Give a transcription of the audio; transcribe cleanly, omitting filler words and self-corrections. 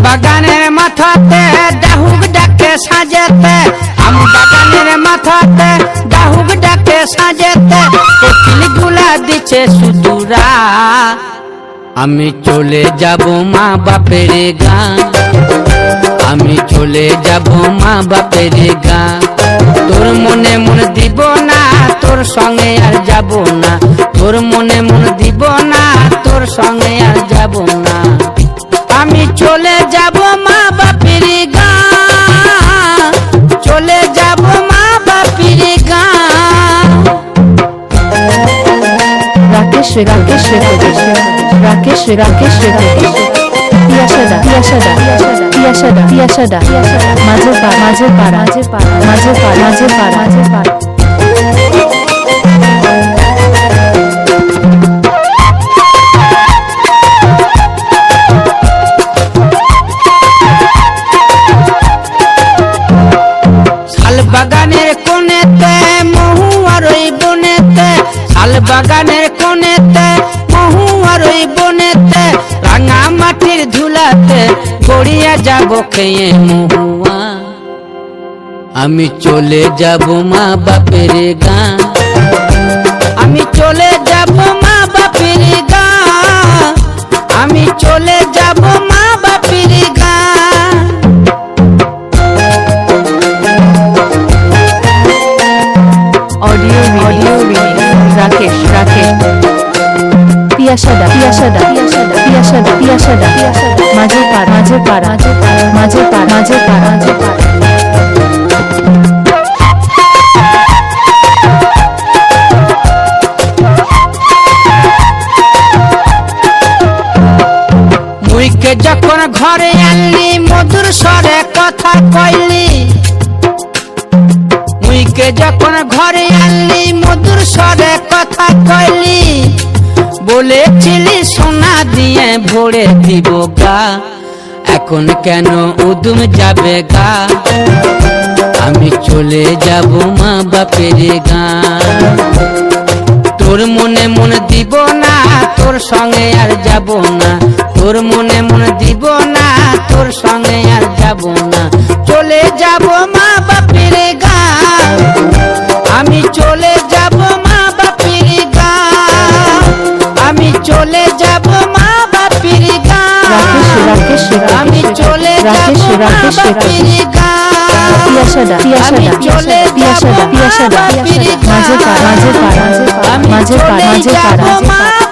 বাগানের মাথাতে ডাহুক ডাকে সাজেতে, আম বাগানের মাথাতে ডাহুক ডাকে সাজেতে, কোকিল গুলা দিচ্ছে সুদূরা। আমি চলে যাব মা বাপের গাঁ, আমি চলে যাব মা বাপের গাঁ। তোর মনে মন দিব না, তোর সঙ্গে আর যাব না, তোর মনে মন দিব না, তোর সঙ্গে আর যাব না। আমি চলে যাব মা বাপের গাঁ, চলে যাব মা বাপের গাঁ। রাকেশ রাকেশ রাকেশ রাকেশ পিয়াসাদা পিয়াসাদা পিয়াসাদা পিয়াসাদা মাঝে পাড়া মাঝে পাড়া মাঝে পাড়া মাঝে পাড়া মাঝে পাড়া মাঝে পাড়া। বাগানের কোণেতে মহুয়ার ওই বনেতে, শাল বাগানের কোণেতে মহুয়ার ওই বনেতে, রাঙা মাটির ধুলাতে গড়িয়া যাব খেয়ে মহুয়া। আমি চলে যাব মা বাপের গাঁ, আমি চলে যাব মা বাপের গাঁ, আমি চলে যাব মা বাপের গাঁ। রাকেশ রাকেশ পিয়াসাদা পিয়াসাদা পিয়াসাদা পিয়াসাদা মাঝে পাড়া মাঝে পাড়া মাঝে পাড়া মাঝে পাড়া মাঝে পাড়া। মুইকে যখন ঘরে আনলি মধুর স্বরে কথা কইলি, মুইকে যখন ঘরে আনলি মধুর স্বরে কথা কইলি, বলেছিলি সোনা দিয়ে ভরে দিব গা, এখন কেন উদুম যাবে গা। আমি চলে যাব মা বাপের গাঁ, তোর মনে মন দিব না, তোর সঙ্গে আর যাব না, তোর মনে মন দিব না, তোর সঙ্গে আর যাব না। চলে যাব মা বাপের গাঁ, আমি চলে যাব মা বাপের গাঁ, আমি চলে যাব মা বাপের গাঁ, আমি চলে যাব মা বাপের গাঁ। পিয়াসাদা পিয়াসাদা পিয়াসাদা পিয়াসাদা মাঝে পাড়া মাঝে পাড়া মাঝে পাড়া মাঝে পাড়া।